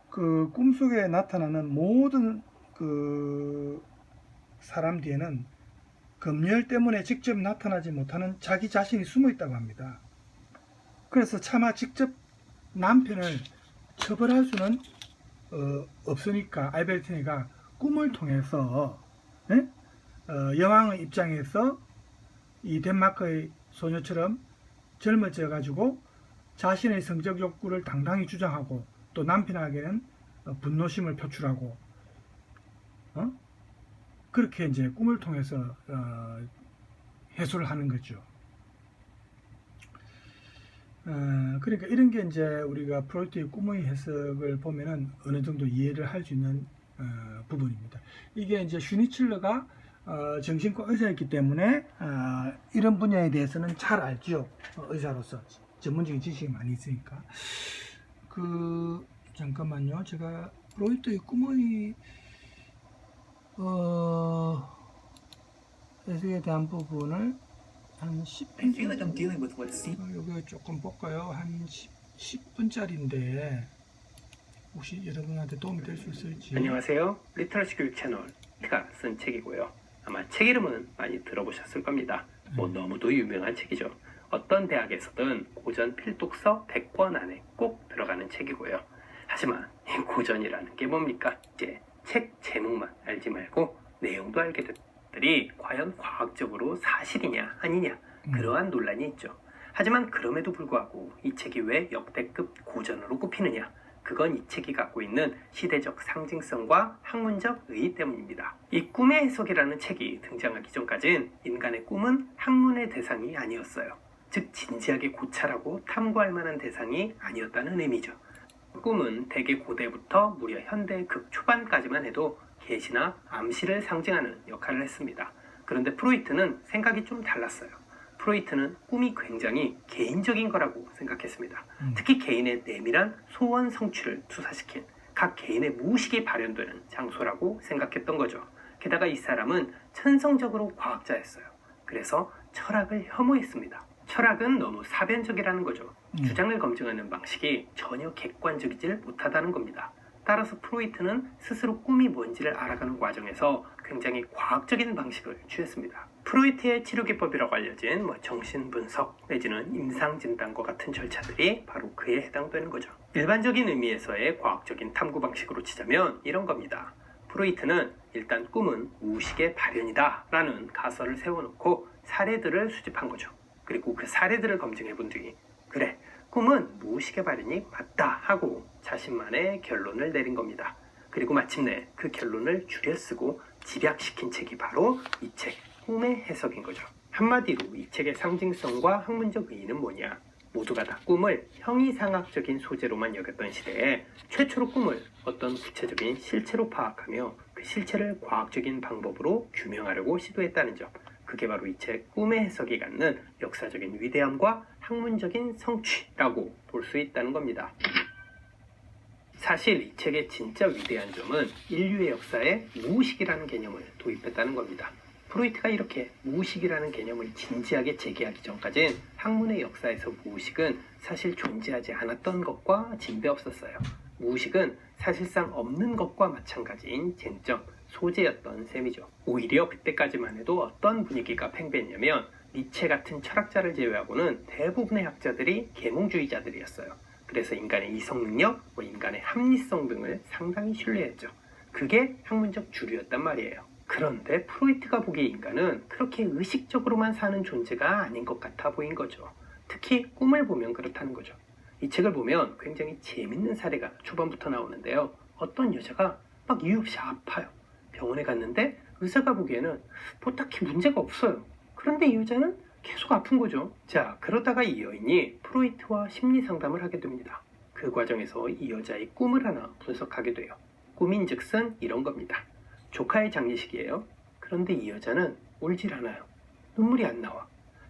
그 꿈속에 나타나는 모든 그 사람 뒤에는 검열 때문에 직접 나타나지 못하는 자기 자신이 숨어 있다고 합니다. 그래서 차마 직접 남편을 처벌할 수는 없으니까 알베르티네가 꿈을 통해서 여왕의 입장에서 이 덴마크의 소녀처럼 젊어져 가지고 자신의 성적 욕구를 당당히 주장하고 또 남편에게는 분노심을 표출하고 그렇게 이제 꿈을 통해서 해소를 하는 거죠. 그러니까 이런 게 이제 우리가 프로이트의 꿈의 해석을 보면은 어느 정도 이해를 할 수 있는 부분입니다. 이게 이제 슈니칠러가 정신과 의사였기 때문에 이런 분야에 대해서는 잘 알죠. 의사로서 전문적인 지식이 많이 있으니까. 잠깐만요. 제가 프로이트의 꿈의 해석에 대한 부분을 한 10분 정도 여기 조금 볼까요? 한 10분짜리인데 혹시 여러분한테 도움이 될 수 있을지. 안녕하세요. 리터러시 교육 채널 가 쓴 책이고요. 아마 책 이름은 많이 들어보셨을 겁니다. 뭐 너무도 유명한 책이죠. 어떤 대학에서든 고전 필독서 100권 안에 꼭 들어가는 책이고요. 하지만 이 고전이라는 게 뭡니까? 이제 책 제목만 알지 말고 내용도 알게 됐더니 과연 과학적으로 사실이냐 아니냐 그러한 논란이 있죠. 하지만 그럼에도 불구하고 이 책이 왜 역대급 고전으로 꼽히느냐, 그건 이 책이 갖고 있는 시대적 상징성과 학문적 의의 때문입니다. 이 꿈의 해석이라는 책이 등장하기 전까진 인간의 꿈은 학문의 대상이 아니었어요. 즉 진지하게 고찰하고 탐구할 만한 대상이 아니었다는 의미죠. 꿈은 대개 고대부터 무려 현대 극초반까지만 해도 계시나 암시를 상징하는 역할을 했습니다. 그런데 프로이트는 생각이 좀 달랐어요. 프로이트는 꿈이 굉장히 개인적인 거라고 생각했습니다. 특히 개인의 내밀한 소원 성취를 투사시킨 각 개인의 무의식이 발현되는 장소라고 생각했던 거죠. 게다가 이 사람은 천성적으로 과학자였어요. 그래서 철학을 혐오했습니다. 철학은 너무 사변적이라는 거죠. 주장을 검증하는 방식이 전혀 객관적이질 못하다는 겁니다. 따라서 프로이트는 스스로 꿈이 뭔지를 알아가는 과정에서 굉장히 과학적인 방식을 취했습니다. 프로이트의 치료기법이라고 알려진 정신분석 내지는 임상진단과 같은 절차들이 바로 그에 해당되는 거죠. 일반적인 의미에서의 과학적인 탐구 방식으로 치자면 이런 겁니다. 프로이트는 일단 꿈은 무의식의 발현이다 라는 가설을 세워놓고 사례들을 수집한 거죠. 그리고 그 사례들을 검증해 본 뒤 그래, 꿈은 무의식의 발현이 맞다 하고 자신만의 결론을 내린 겁니다. 그리고 마침내 그 결론을 줄여쓰고 집약시킨 책이 바로 이 책 꿈의 해석인 거죠. 한마디로 이 책의 상징성과 학문적 의의는 뭐냐? 모두가 다 꿈을 형이상학적인 소재로만 여겼던 시대에 최초로 꿈을 어떤 구체적인 실체로 파악하며 그 실체를 과학적인 방법으로 규명하려고 시도했다는 점. 그게 바로 이 책 꿈의 해석이 갖는 역사적인 위대함과 학문적인 성취라고 볼 수 있다는 겁니다. 사실 이 책의 진짜 위대한 점은 인류의 역사에 무의식이라는 개념을 도입했다는 겁니다. 프로이트가 이렇게 무의식이라는 개념을 진지하게 제기하기 전까진 학문의 역사에서 무의식은 사실 존재하지 않았던 것과 진배 없었어요. 무의식은 사실상 없는 것과 마찬가지인 쟁점, 소재였던 셈이죠. 오히려 그때까지만 해도 어떤 분위기가 팽배했냐면 니체 같은 철학자를 제외하고는 대부분의 학자들이 계몽주의자들이었어요. 그래서 인간의 이성 능력, 인간의 합리성 등을 상당히 신뢰했죠. 그게 학문적 주류였단 말이에요. 그런데 프로이트가 보기에 인간은 그렇게 의식적으로만 사는 존재가 아닌 것 같아 보인 거죠. 특히 꿈을 보면 그렇다는 거죠. 이 책을 보면 굉장히 재밌는 사례가 초반부터 나오는데요. 어떤 여자가 막 이유 없이 아파요. 병원에 갔는데 의사가 보기에는 뭐 딱히 문제가 없어요. 그런데 이 여자는 계속 아픈 거죠. 자, 그러다가 이 여인이 프로이트와 심리 상담을 하게 됩니다. 그 과정에서 이 여자의 꿈을 하나 분석하게 돼요. 꿈인즉슨 이런 겁니다. 조카의 장례식이에요. 그런데 이 여자는 울질 않아요. 눈물이 안 나와.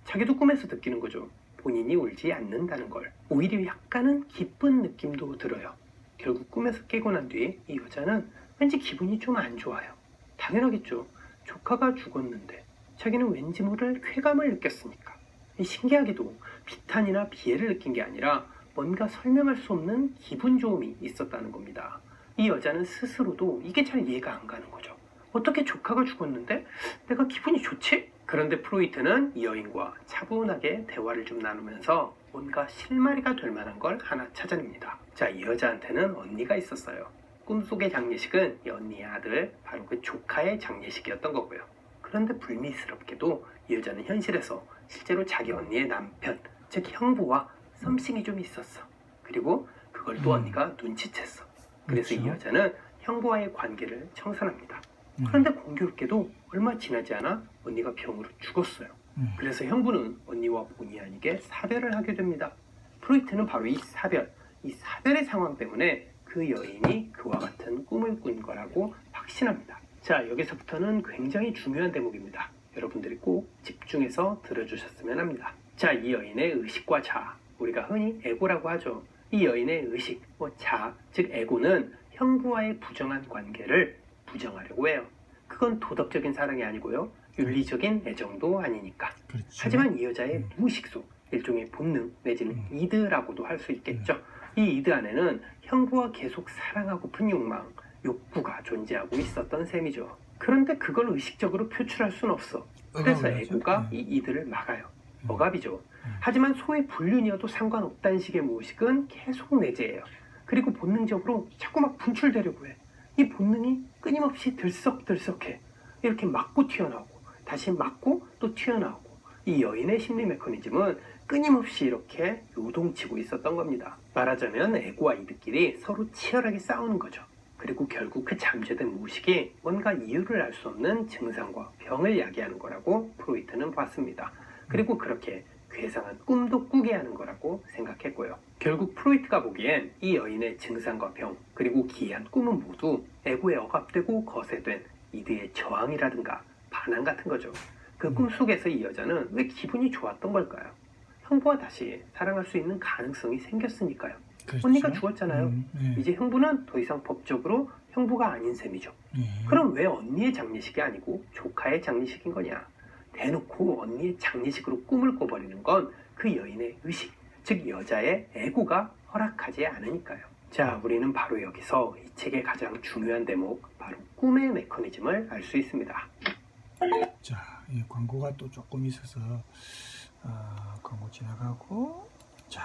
자기도 꿈에서 느끼는 거죠. 본인이 울지 않는다는 걸. 오히려 약간은 기쁜 느낌도 들어요. 결국 꿈에서 깨고 난 뒤에 이 여자는 왠지 기분이 좀 안 좋아요. 당연하겠죠. 조카가 죽었는데 자기는 왠지 모를 쾌감을 느꼈으니까. 신기하게도 비탄이나 비애를 느낀 게 아니라 뭔가 설명할 수 없는 기분 좋음이 있었다는 겁니다. 이 여자는 스스로도 이게 잘 이해가 안 가는 거죠. 어떻게 조카가 죽었는데 내가 기분이 좋지? 그런데 프로이트는 이 여인과 차분하게 대화를 좀 나누면서 뭔가 실마리가 될 만한 걸 하나 찾아냅니다. 자, 이 여자한테는 언니가 있었어요. 꿈속의 장례식은 이 언니의 아들, 바로 그 조카의 장례식이었던 거고요. 그런데 불미스럽게도 이 여자는 현실에서 실제로 자기 언니의 남편, 즉 형부와 썸씽이 좀 있었어. 그리고 그걸 또 언니가 눈치챘어. 그래서 이 여자는 형부와의 관계를 청산합니다. 그런데 공교롭게도 얼마 지나지 않아 언니가 병으로 죽었어요. 그래서 형부는 언니와 본의 아니게 사별을 하게 됩니다. 프로이트는 바로 이 사별의 상황 때문에 그 여인이 그와 같은 꿈을 꾼 거라고 확신합니다. 자, 여기서부터는 굉장히 중요한 대목입니다. 여러분들이 꼭 집중해서 들어주셨으면 합니다. 자, 이 여인의 의식과 자아, 우리가 흔히 에고라고 하죠. 이 여인의 의식, 자아, 즉 에고는 형부와의 부정한 관계를 부정하려고 해요. 그건 도덕적인 사랑이 아니고요. 윤리적인 애정도 아니니까. 그렇죠. 하지만 이 여자의 무의식 속 일종의 본능 내지는 이드라고도 할 수 있겠죠. 이 이드 안에는 형부와 계속 사랑하고픈 욕망, 욕구가 존재하고 있었던 셈이죠. 그런데 그걸 의식적으로 표출할 수는 없어. 그래서 에고가 이 이드를 막아요. 억압이죠. 하지만 소위 불륜이어도 상관없다는 식의 무의식은 계속 내재해요. 그리고 본능적으로 자꾸 막 분출되려고 해. 이 본능이 끊임없이 들썩들썩해. 이렇게 맞고 튀어나오고 다시 맞고 또 튀어나오고. 이 여인의 심리 메커니즘은 끊임없이 이렇게 요동치고 있었던 겁니다. 말하자면 에고와 이드끼리 서로 치열하게 싸우는 거죠. 그리고 결국 그 잠재된 무의식이 뭔가 이유를 알 수 없는 증상과 병을 야기하는 거라고 프로이트는 봤습니다. 그리고 그렇게 괴상한 꿈도 꾸게 하는 거라고 생각했고요. 결국 프로이트가 보기엔 이 여인의 증상과 병, 그리고 기이한 꿈은 모두 에고에 억압되고 거세된 이드의 저항이라든가 반항 같은 거죠. 그 꿈속에서 이 여자는 왜 기분이 좋았던 걸까요? 형부와 다시 사랑할 수 있는 가능성이 생겼으니까요. 그렇죠. 언니가 죽었잖아요. 네. 이제 형부는 더 이상 법적으로 형부가 아닌 셈이죠. 네. 그럼 왜 언니의 장례식이 아니고 조카의 장례식인 거냐? 대놓고 언니의 장례식으로 꿈을 꿔버리는 건 그 여인의 의식, 즉 여자의 에고가 허락하지 않으니까요. 자, 우리는 바로 여기서 이 책의 가장 중요한 대목, 바로 꿈의 메커니즘을 알 수 있습니다. 자, 이 광고가 또 조금 있어서 광고 지나가고, 자,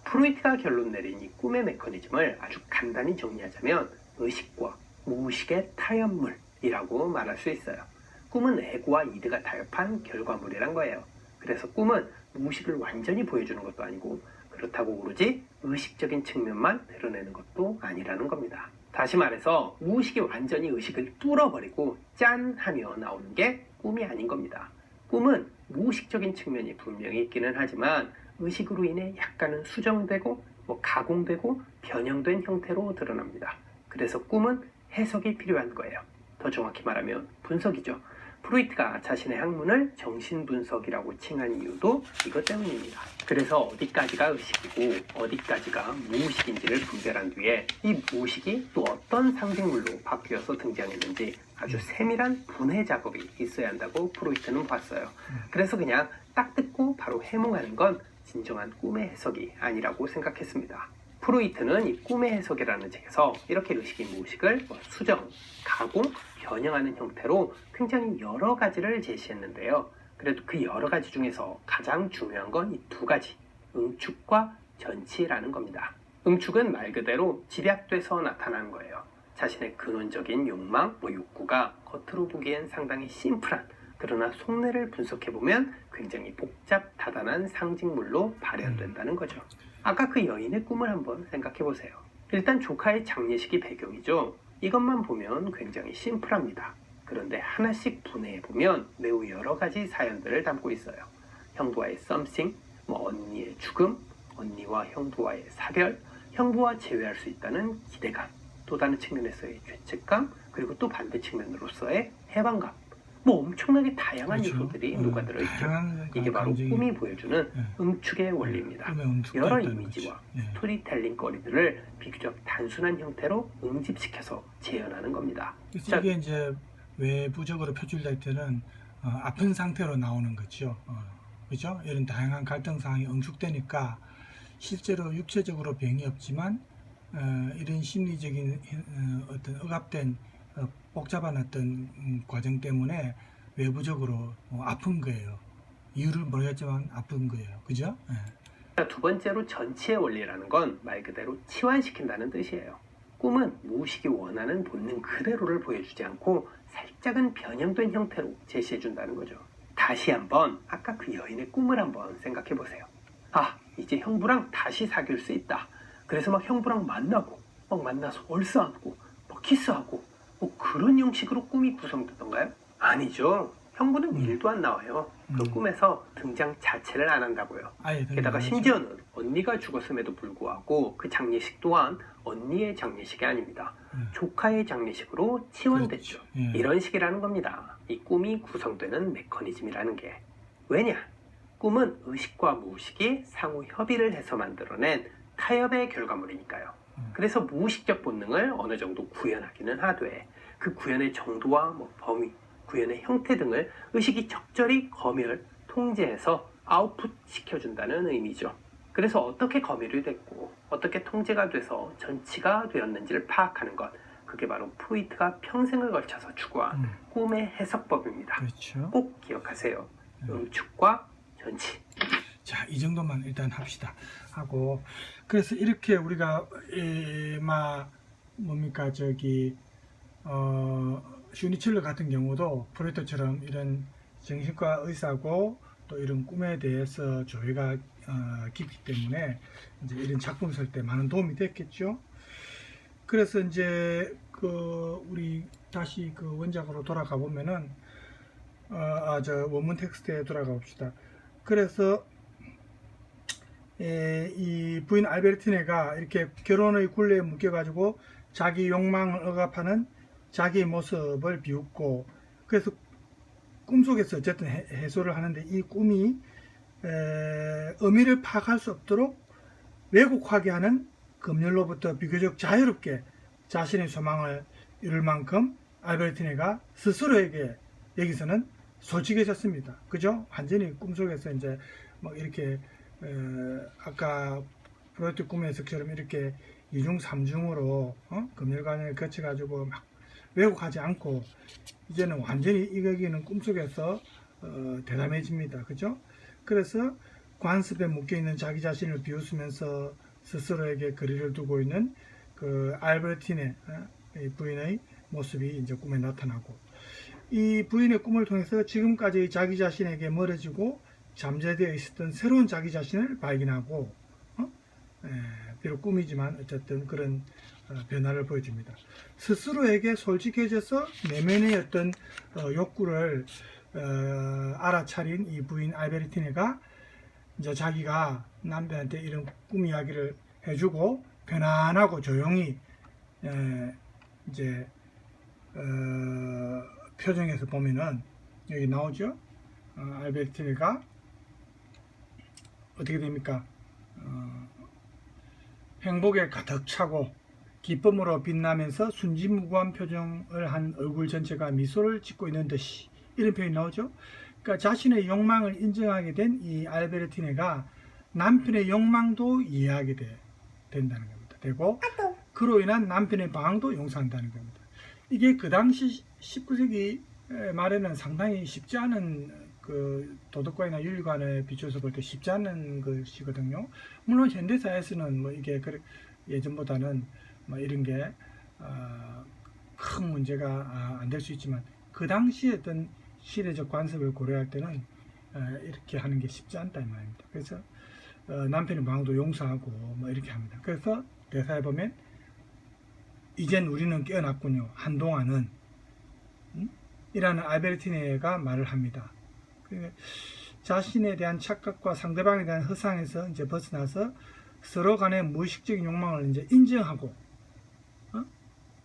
프로이트가 결론 내린 이 꿈의 메커니즘을 아주 간단히 정리하자면 의식과 무의식의 타협물이라고 말할 수 있어요. 꿈은 에고와 이드가 타협한 결과물이란 거예요. 그래서 꿈은 무의식을 완전히 보여주는 것도 아니고 그렇다고 오로지 의식적인 측면만 드러내는 것도 아니라는 겁니다. 다시 말해서 무의식이 완전히 의식을 뚫어버리고 짠 하며 나오는 게 꿈이 아닌 겁니다. 꿈은 무의식적인 측면이 분명히 있기는 하지만 의식으로 인해 약간은 수정되고 가공되고 변형된 형태로 드러납니다. 그래서 꿈은 해석이 필요한 거예요. 더 정확히 말하면 분석이죠. 프로이트가 자신의 학문을 정신분석이라고 칭한 이유도 이것 때문입니다. 그래서 어디까지가 의식이고 어디까지가 무의식인지를 분별한 뒤에 이 무의식이 또 어떤 상징물로 바뀌어서 등장했는지 아주 세밀한 분해 작업이 있어야 한다고 프로이트는 봤어요. 그래서 그냥 딱 듣고 바로 해몽하는 건 진정한 꿈의 해석이 아니라고 생각했습니다. 프로이트는 이 꿈의 해석이라는 책에서 이렇게 의식이 무의식을 수정, 가공, 변형하는 형태로 굉장히 여러 가지를 제시했는데요. 그래도 그 여러 가지 중에서 가장 중요한 건 이 두 가지, 응축과 전치라는 겁니다. 응축은 말 그대로 집약돼서 나타나는 거예요. 자신의 근원적인 욕망, 욕구가 겉으로 보기엔 상당히 심플한, 그러나 속내를 분석해보면 굉장히 복잡, 다단한 상징물로 발현된다는 거죠. 아까 그 여인의 꿈을 한번 생각해보세요. 일단 조카의 장례식이 배경이죠. 이것만 보면 굉장히 심플합니다. 그런데 하나씩 분해해보면 매우 여러 가지 사연들을 담고 있어요. 형부와의 썸씽, 언니의 죽음, 언니와 형부와의 사별, 형부와 재회할 수 있다는 기대감, 또 다른 측면에서의 죄책감, 그리고 또 반대 측면으로서의 해방감. 엄청나게 다양한 그렇죠. 요소들이 녹아들어있죠. 이게 바로 감정이... 꿈이 보여주는 응축의 원리입니다. 여러 이미지와 스토리텔링 거리들을 비교적 단순한 형태로 응집시켜서 재현하는 겁니다. 그래서 이게 이제 외부적으로 표출될 때는 아픈 상태로 나오는 거죠. 그죠? 이런 다양한 갈등 상황이 응축되니까 실제로 육체적으로 병이 없지만 이런 심리적인 어떤 억압된 복잡한 어떤 과정 때문에 외부적으로 아픈 거예요. 이유를 모르겠지만 아픈 거예요. 그죠? 네. 두 번째로 전치의 원리라는 건 말 그대로 치환시킨다는 뜻이에요. 꿈은 무의식이 원하는 본능 그대로를 보여주지 않고 살짝은 변형된 형태로 제시해준다는 거죠. 다시 한번 아까 그 여인의 꿈을 한번 생각해 보세요. 이제 형부랑 다시 사귈 수 있다. 그래서 형부랑 만나고 만나서 얼싸안고 키스하고 그런 형식으로 꿈이 구성되던가요? 아니죠. 형부는 일도 안 나와요. 그 꿈에서 등장 자체를 안 한다고요. 게다가 심지어는 언니가 죽었음에도 불구하고 그 장례식 또한 언니의 장례식이 아닙니다. 조카의 장례식으로 치환됐죠. 이런 식이라는 겁니다. 이 꿈이 구성되는 메커니즘이라는 게. 왜냐? 꿈은 의식과 무의식이 상호 협의를 해서 만들어낸 타협의 결과물이니까요. 그래서 무의식적 본능을 어느 정도 구현하기는 하되 그 구현의 정도와 범위, 구현의 형태 등을 의식이 적절히 검열, 통제해서 아웃풋 시켜준다는 의미죠. 그래서 어떻게 검열이 됐고 어떻게 통제가 돼서 전치가 되었는지를 파악하는 것, 그게 바로 프로이트가 평생을 걸쳐서 추구한 꿈의 해석법입니다. 그렇죠. 꼭 기억하세요. 응축과 전치. 자, 이 정도만 일단 합시다. 하고, 그래서 이렇게 우리가 슈니첼러 같은 경우도 프로이트처럼 이런 정신과 의사고 또 이런 꿈에 대해서 조예가 깊기 때문에 이제 이런 작품 쓸 때 많은 도움이 됐겠죠. 그래서 이제 우리 다시 그 원작으로 돌아가 보면은 저 원문 텍스트에 돌아가 봅시다. 그래서 이 부인 알베르티네가 이렇게 결혼의 굴레에 묶여가지고 자기 욕망을 억압하는 자기의 모습을 비웃고, 그래서 꿈속에서 어쨌든 해소를 하는데, 이 꿈이 의미를 파악할 수 없도록 왜곡하게 하는 검열로부터 비교적 자유롭게 자신의 소망을 이룰 만큼 알베르티네가 스스로에게 여기서는 솔직해졌습니다. 그죠? 완전히 꿈속에서 이제 막 이렇게 아까 프로이트 꿈의 해석처럼 이렇게 2중 3중으로 검열관을 거쳐가지고 막 왜곡하지 않고 이제는 완전히 이거기는 꿈속에서 대담해집니다. 그죠? 그래서 관습에 묶여있는 자기 자신을 비웃으면서 스스로에게 거리를 두고 있는 그 알베르티네 부인의 모습이 이제 꿈에 나타나고, 이 부인의 꿈을 통해서 지금까지 자기 자신에게 멀어지고 잠재되어 있었던 새로운 자기 자신을 발견하고, 비록 꿈이지만 어쨌든 그런 변화를 보여줍니다. 스스로에게 솔직해져서 내면의 어떤 욕구를 알아차린 이 부인 알베르티네가 이제 자기가 남편한테 이런 꿈 이야기를 해주고 편안하고 조용히 이제 표정에서 보면은 여기 나오죠. 알베르티네가 어떻게 됩니까? 행복에 가득 차고 기쁨으로 빛나면서 순진무구한 표정을 한 얼굴 전체가 미소를 짓고 있는 듯이, 이런 표현이 나오죠. 그러니까 자신의 욕망을 인정하게 된 이 알베르티네가 남편의 욕망도 이해하게 된다는 겁니다. 되고 그로 인한 남편의 방황도 용서한다는 겁니다. 이게 그 당시 19세기 말에는 상당히 쉽지 않은 그 도덕관이나 윤리관에 비춰서 볼 때 쉽지 않은 것이거든요. 물론 현대사에서는 뭐 이게 예전보다는 뭐 이런 게 큰 문제가 안 될 수 있지만, 그 당시에 어떤 시대적 관습을 고려할 때는 이렇게 하는 게 쉽지 않다 이 말입니다. 그래서 남편의 방황도 용서하고 뭐 이렇게 합니다. 그래서 대사에 보면 이젠 우리는 깨어났군요. 한동안은 이라는 알베르티네가 말을 합니다. 자신에 대한 착각과 상대방에 대한 허상에서 이제 벗어나서 서로 간의 무의식적인 욕망을 이제 인정하고,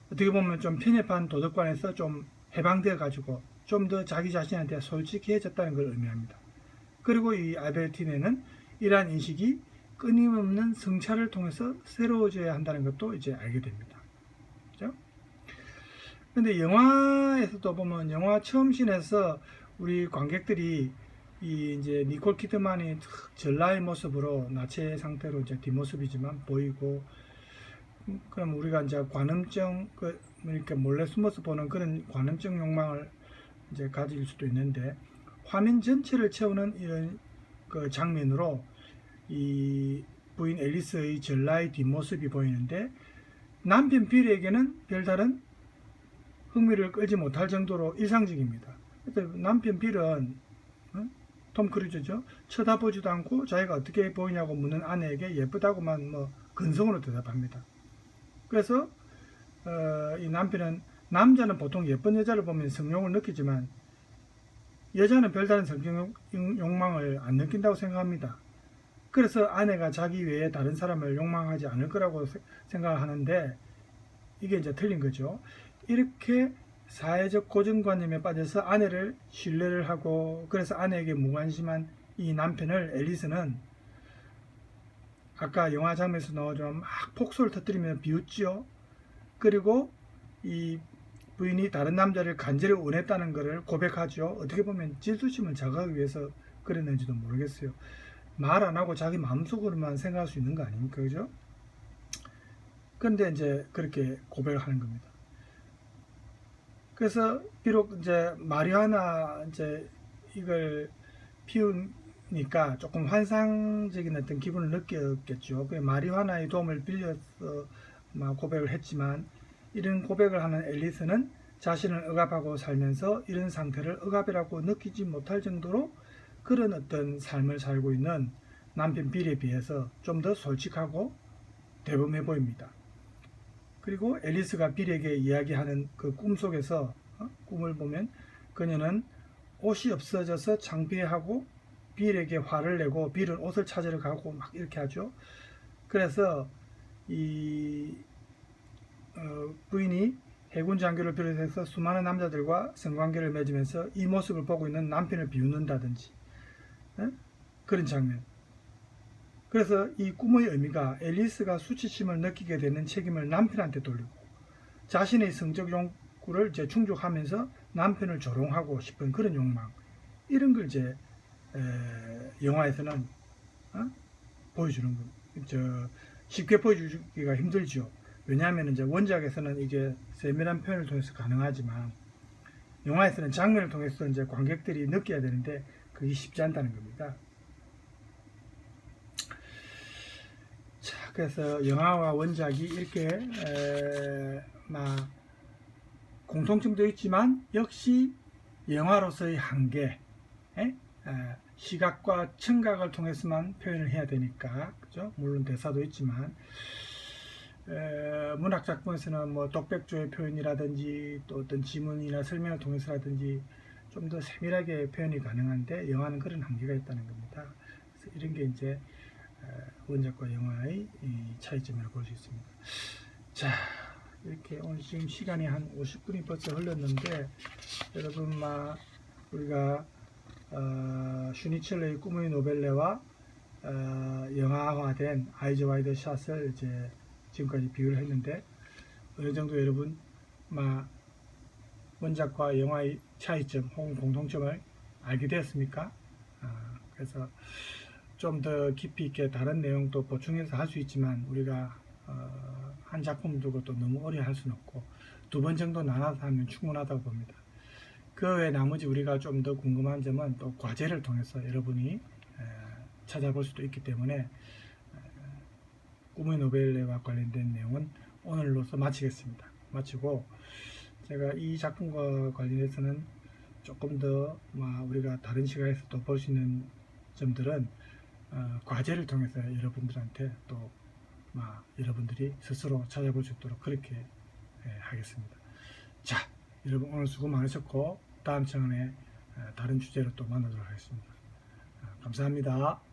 어떻게 보면 좀 편협한 도덕관에서 좀 해방되어 가지고 좀 더 자기 자신한테 솔직해졌다는 걸 의미합니다. 그리고 이 알베르티네는 이러한 인식이 끊임없는 성찰을 통해서 새로워져야 한다는 것도 이제 알게 됩니다. 그죠? 근데 영화에서도 보면, 영화 처음 씬에서 우리 관객들이 이제 니콜 키드만이 전라의 모습으로 나체 상태로 이제 뒷모습이지만 보이고, 그럼 우리가 이제 관음증, 이렇게 몰래 숨어서 보는 그런 관음증 욕망을 이제 가질 수도 있는데, 화면 전체를 채우는 이런 그 장면으로 이 부인 앨리스의 전라의 뒷모습이 보이는데, 남편 빌에게는 별다른 흥미를 끌지 못할 정도로 일상적입니다. 남편 빌은 톰 크루즈죠. 쳐다보지도 않고 자기가 어떻게 보이냐고 묻는 아내에게 예쁘다고만 뭐 근성으로 대답합니다. 그래서 이 남편은, 남자는 보통 예쁜 여자를 보면 성욕을 느끼지만 여자는 별다른 성적 욕망을 안 느낀다고 생각합니다. 그래서 아내가 자기 외에 다른 사람을 욕망하지 않을 거라고 생각하는데, 이게 이제 틀린 거죠. 이렇게 사회적 고정관념에 빠져서 아내를 신뢰를 하고, 그래서 아내에게 무관심한 이 남편을 앨리스는 아까 영화 장면에서 나오지만 막 폭소를 터뜨리며 비웃지요. 그리고 이 부인이 다른 남자를 간절히 원했다는 것을 고백하죠. 어떻게 보면 질투심을 자극하기 위해서 그랬는지도 모르겠어요. 말 안 하고 자기 마음속으로만 생각할 수 있는 거 아닙니까? 그죠? 그런데 이제 그렇게 고백을 하는 겁니다. 그래서 비록 이제 마리화나 이제 이걸 피우니까 조금 환상적인 어떤 기분을 느꼈겠죠. 그 마리화나의 도움을 빌려서 고백을 했지만, 이런 고백을 하는 앨리스는 자신을 억압하고 살면서 이런 상태를 억압이라고 느끼지 못할 정도로 그런 어떤 삶을 살고 있는 남편 빌에 비해서 좀 더 솔직하고 대범해 보입니다. 그리고 앨리스가 빌에게 이야기하는 그 꿈속에서 꿈을 보면 그녀는 옷이 없어져서 창피해하고 빌에게 화를 내고 빌은 옷을 찾으러 가고 막 이렇게 하죠. 그래서 이 부인이 해군 장교를 비롯해서 수많은 남자들과 성관계를 맺으면서 이 모습을 보고 있는 남편을 비웃는다든지 그런 장면. 그래서 이 꿈의 의미가 앨리스가 수치심을 느끼게 되는 책임을 남편한테 돌리고 자신의 성적 욕구를 이제 충족하면서 남편을 조롱하고 싶은 그런 욕망, 이런 걸 이제 영화에서는 보여주는 거. 쉽게 보여주기가 힘들죠. 왜냐하면 이제 원작에서는 이게 세밀한 표현을 통해서 가능하지만 영화에서는 장면을 통해서 이제 관객들이 느껴야 되는데 그게 쉽지 않다는 겁니다. 자, 그래서 영화와 원작이 이렇게 공통점도 있지만 역시 영화로서의 한계, 시각과 청각을 통해서만 표현을 해야 되니까, 그죠? 물론 대사도 있지만 문학 작품에서는 뭐 독백조의 표현이라든지 또 어떤 지문이나 설명을 통해서라든지 좀 더 세밀하게 표현이 가능한데 영화는 그런 한계가 있다는 겁니다. 그래서 이런 게 이제 원작과 영화의 차이점이라고 볼 수 있습니다. 자, 이렇게 오늘 지금 시간이 한 50분이 벌써 흘렀는데 여러분 우리가 슈니첼러의 꿈의 노벨레와 영화화된 아이즈 와이드 샷을 이제 지금까지 비교를 했는데 어느 정도 여러분 원작과 영화의 차이점 혹은 공통점을 알게 되었습니까? 그래서 좀 더 깊이 있게 다른 내용도 보충해서 할 수 있지만 우리가 한 작품 두고 또 너무 오래 할 수는 없고 2번 정도 나눠서 하면 충분하다고 봅니다. 그 외에 나머지 우리가 좀 더 궁금한 점은 또 과제를 통해서 여러분이 찾아볼 수도 있기 때문에 꿈의 노벨레와 관련된 내용은 오늘로서 마치겠습니다. 마치고 제가 이 작품과 관련해서는 조금 더 우리가 다른 시간에서 또 볼 수 있는 점들은 과제를 통해서 여러분들한테 또 여러분들이 스스로 찾아볼 수 있도록 그렇게 하겠습니다. 자, 여러분 오늘 수고 많으셨고 다음 시간에 다른 주제로 또 만나도록 하겠습니다. 감사합니다.